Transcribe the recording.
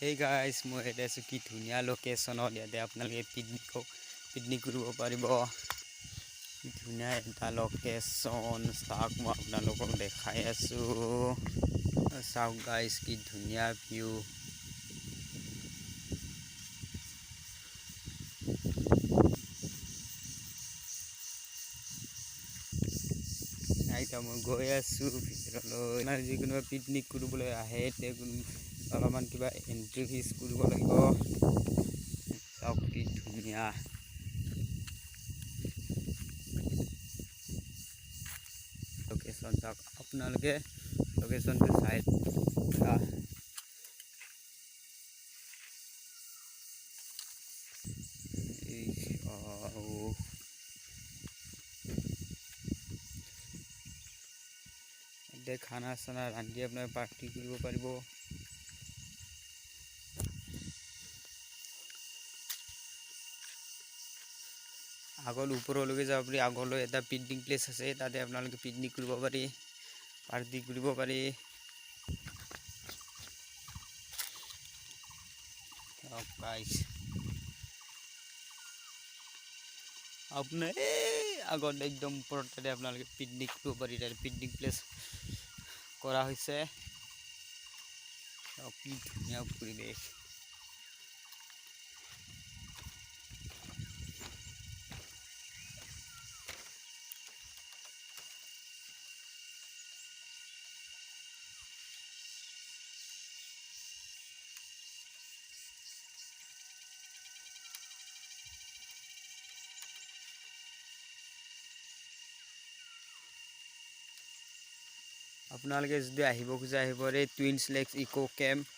Hey guys, মই এটা আছো কি ধুনীয়া লোকেশ্যনত ইয়াতে আপোনালোকে পিকনিক কৰিব পাৰিব। কি ধুনীয়া এটা লোকেশ্যন চাওক, মই আপোনালোকক দেখাই আছো। চাওক গাইজ, কি ধুনীয়া ভিউ। এতিয়া মই গৈ আছো ভিতৰলৈ। যিকোনো পিকনিক কৰিবলৈ আহে অলপমান কিবা এন্ট্ৰি ফিজ কৰিব লাগিব। চাওক কি ধুনীয়া লোকেশ্যন। চাওক আপোনালোকে লোকেশ্যনটো চাই খানা চানা ৰান্ধি আপোনাৰ পাৰ্টি কৰিব পাৰিব। আগৰ ওপৰলৈকে যাব পাৰি। আগলৈ এটা পিকনিক প্লেচ আছে, তাতে আপোনালোকে পিকনিক কৰিব পাৰি, পাৰ্টি কৰিব পাৰি। আপোনাৰ আগত একদম ওপৰত তাতে আপোনালোকে পিকনিক কৰিব পাৰি। তাতে পিকনিক প্লেচ কৰা হৈছে। কি ধুনীয়া পৰিৱেশ। আপোনালোকে যদি আহিব খোজে আহিব পাৰে টুইনছ লেকছ ইকো কেম্প।